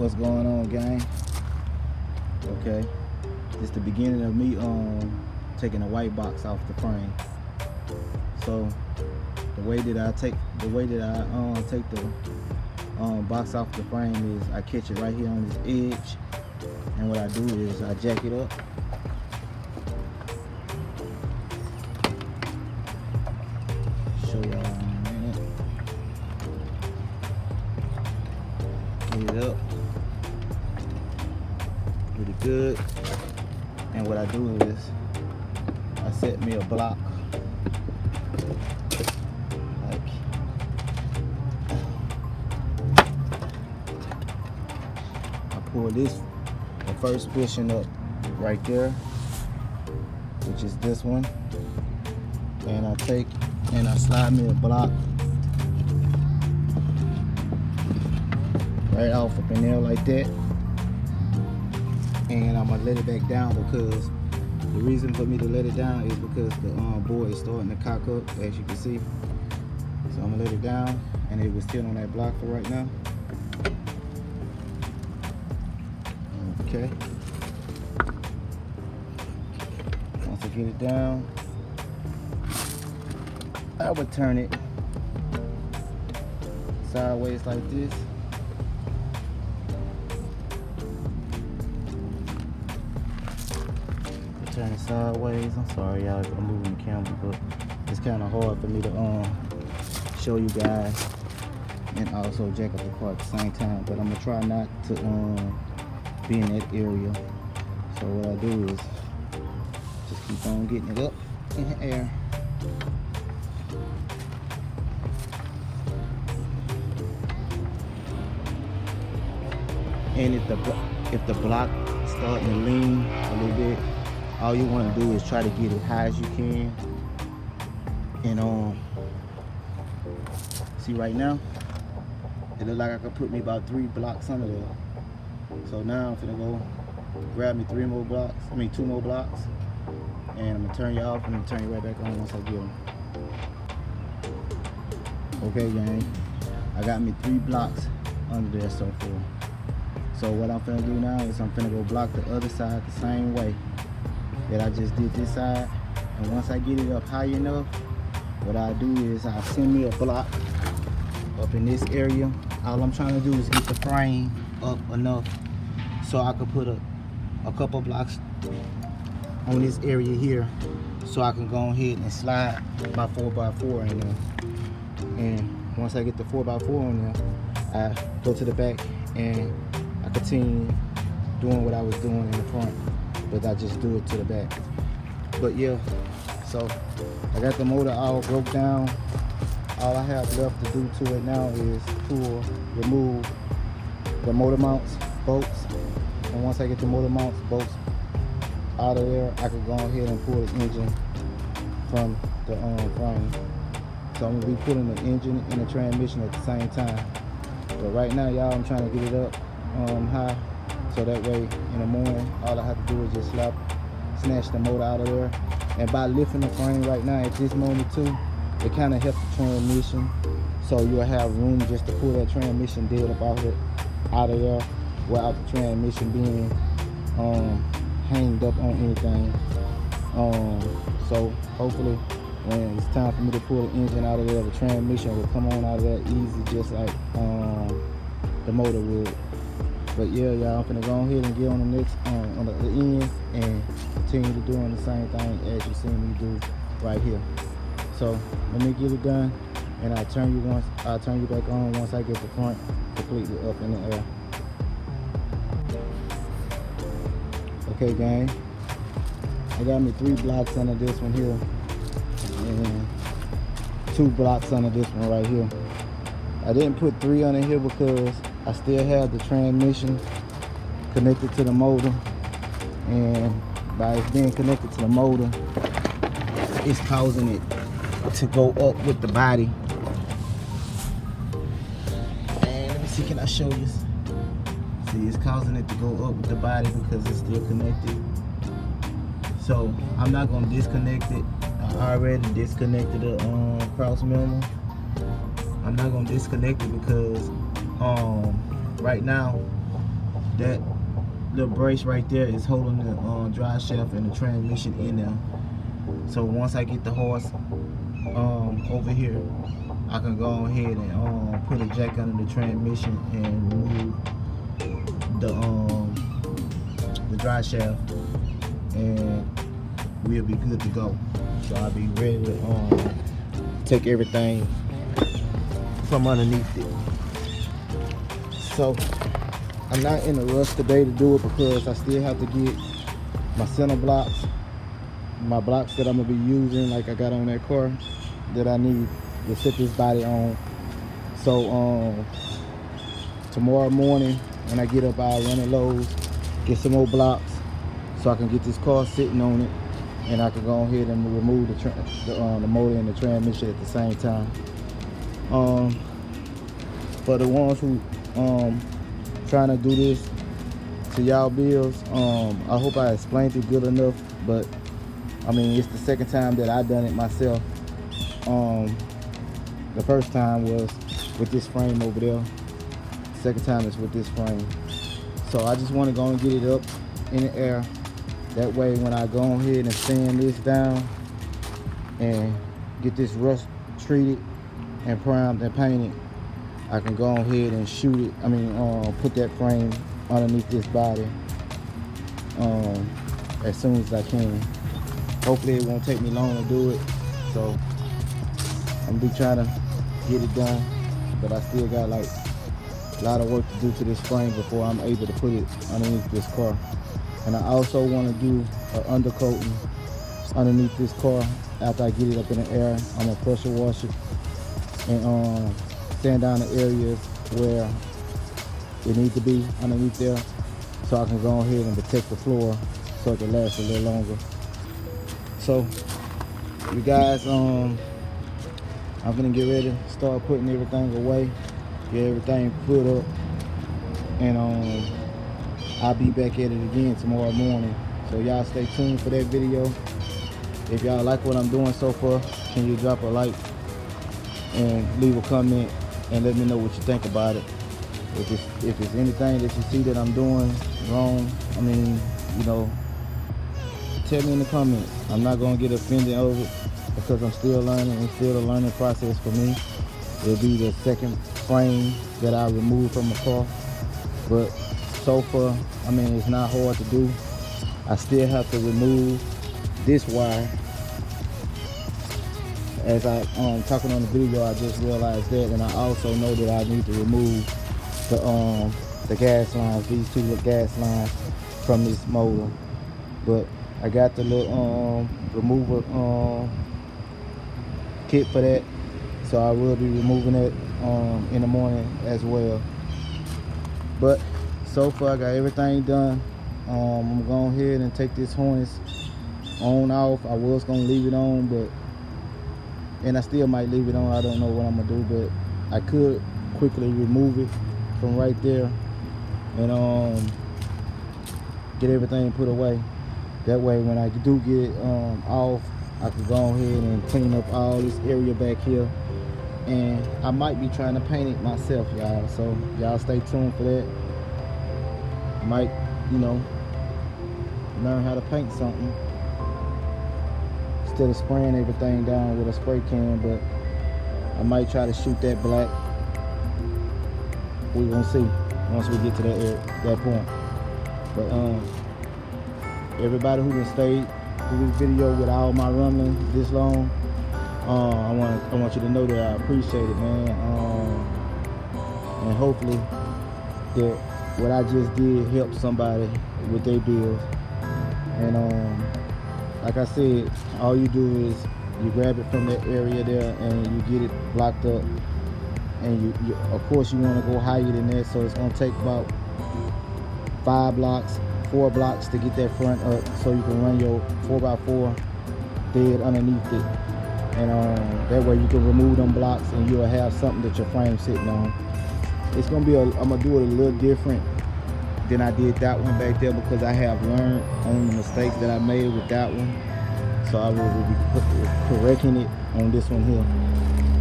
What's going on, gang? Okay, this is the beginning of me taking the white box off the frame. So the way that I take the box off the frame is I catch it right here on this edge, and what I do is I jack it up. Show y'all in a minute. Get it up pretty good, and what I do is I set me a block like I pull the first bushing up right there, which is this one, and I take and I slide me a block right off up in there like that, and I'm gonna let it back down because the reason for me to let it down is because the board is starting to cock up, as you can see. So I'm gonna let it down, and it was still on that block for right now. Okay. Once I get it down, I would turn it sideways like this. Turn it sideways. I'm sorry, y'all, I'm moving the camera, but it's kind of hard for me to show you guys and also jack up the car at the same time. But I'm gonna try not to be in that area. So what I do is just keep on getting it up in the air. And if the block starting to lean a little bit, all you want to do is try to get it high as you can. And see right now, it looks like I could put me about 3 blocks under there. So now I'm gonna go grab me 2 more blocks, and I'm gonna turn you off and I'm gonna turn you right back on once I get them. Okay, gang, I got me 3 blocks under there so far. So what I'm finna do now is I'm finna go block the other side the same way that I just did this side. And once I get it up high enough, what I do is I send me a block up in this area. All I'm trying to do is get the frame up enough so I can put a couple blocks on this area here, so I can go ahead and slide my 4x4 in there. And once I get the 4x4 on there, I go to the back and I continue doing what I was doing in the front, but I just do it to the back. But yeah, so I got the motor all broke down. All I have left to do to it now is remove the motor mounts bolts. And once I get the motor mounts bolts out of there, I can go ahead and pull the engine from the frame. So I'm gonna be pulling the engine and the transmission at the same time. But right now, y'all, I'm trying to get it up high, so that way in the morning all I have to do is just snatch the motor out of there. And by lifting the frame right now at this moment too, it kind of helps the transmission, so you'll have room just to pull that transmission dead up out of there without the transmission being hanged up on anything. So hopefully when it's time for me to pull the engine out of there, the transmission will come on out of there easy, just like the motor would. But yeah, y'all, I'm gonna go ahead and get on the next on the end and continue to doing the same thing as you seen me do right here. So let me get it done, and I'll turn you back on once I get the front completely up in the air. Okay, gang, I got me 3 blocks under this one here and 2 blocks under this one right here. I didn't put 3 under here because I still have the transmission connected to the motor, and by it being connected to the motor, it's causing it to go up with the body. And let me see, can I show you? See, it's causing it to go up with the body because it's still connected. So I'm not gonna disconnect it. I already disconnected the cross member. I'm not gonna disconnect it because right now that little brace right there is holding the drive shaft and the transmission in there. So once I get the horse over here, I can go ahead and put a jack under the transmission and remove the drive shaft, and we'll be good to go. So I'll be ready to take everything from underneath it. So I'm not in a rush today to do it because I still have to get my center blocks, my blocks that I'm gonna be using, like I got on that car, that I need to set this body on. So tomorrow morning when I get up, I'll run it lows, get some more blocks so I can get this car sitting on it, and I can go ahead and remove the motor and the transmission at the same time. For the ones who trying to do this to y'all bills, I hope I explained it good enough, but I mean, it's the second time that I done it myself. The first time was with this frame over there. The second time is with this frame. So I just want to go and get it up in the air. That way when I go ahead and sand this down and get this rust treated and primed and painted, I can go ahead and shoot it. I mean, put that frame underneath this body as soon as I can. Hopefully it won't take me long to do it. So I'm gonna be trying to get it done, but I still got like a lot of work to do to this frame before I'm able to put it underneath this car. And I also want to do an undercoating underneath this car. After I get it up in the air, I'm gonna pressure wash it and sand down the areas where it needs to be underneath there, so I can go ahead and protect the floor so it can last a little longer. So you guys, I'm gonna get ready, start putting everything away, get everything put up, and I'll be back at it again tomorrow morning. So y'all stay tuned for that video. If y'all like what I'm doing so far, can you drop a like and leave a comment and let me know what you think about it. If it's anything that you see that I'm doing wrong, I mean, you know, tell me in the comments. I'm not gonna get offended over it because I'm still learning. It's still a learning process for me. It'll be the second frame that I remove from the car, but so far, I mean, it's not hard to do. I still have to remove this wire. As I talking on the video, I just realized that, and I also know that I need to remove the gas lines, these two little gas lines from this motor. But I got the little remover kit for that, so I will be removing it in the morning as well. But so far I got everything done. I'm going to go ahead and take this harness on off. I was going to leave it on, and I still might leave it on. I don't know what I'm going to do, but I could quickly remove it from right there and get everything put away. That way when I do get it off, I can go ahead and clean up all this area back here. And I might be trying to paint it myself, y'all. So y'all stay tuned for that. Might, you know, learn how to paint something instead of spraying everything down with a spray can. But I might try to shoot that black. We're gonna see once we get to that point. But everybody who can stay through this video with all my rumbling this long, I want you to know that I appreciate it, man. And hopefully that what I just did helped somebody with their bills. And like I said, all you do is you grab it from that area there and you get it blocked up. And you of course you want to go higher than that, so it's going to take about 4 blocks to get that front up, so you can run your 4x4 bed underneath it. And that way you can remove them blocks and you'll have something that your frame's sitting on. It's gonna be I'm gonna do it a little different than I did that one back there, because I have learned on the mistakes that I made with that one. So I will be correcting it on this one here.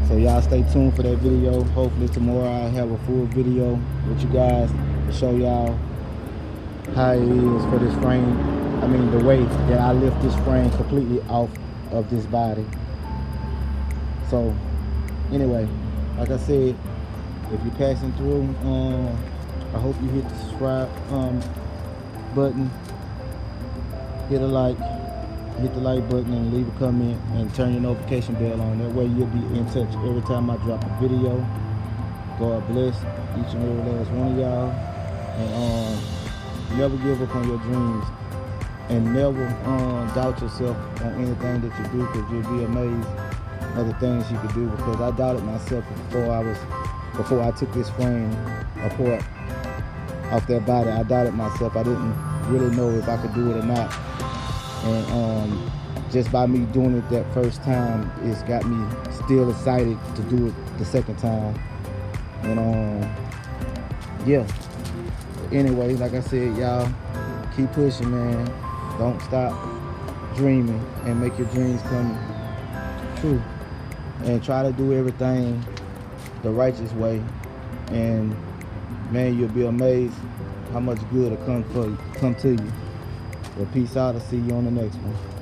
So y'all stay tuned for that video. Hopefully tomorrow I'll have a full video with you guys to show y'all how it is for this frame. I mean, the way that I lift this frame completely off of this body. So anyway, like I said, if you're passing through, I hope you hit the subscribe button, hit a like, hit the like button, and leave a comment, and turn your notification bell on. That way you'll be in touch every time I drop a video. God bless each and every last one of y'all, and never give up on your dreams, and never doubt yourself on anything that you do, because you'll be amazed at the things you could do. Because I doubted myself before I took this frame apart off that body. I doubted myself. I didn't really know if I could do it or not, and just by me doing it that first time, it's got me still excited to do it the second time. And yeah, anyway, like I said, y'all, keep pushing, man. Don't stop dreaming, and make your dreams come true, and try to do everything the righteous way, and man, you'll be amazed how much good will come to you. Well, peace out. I'll see you on the next one.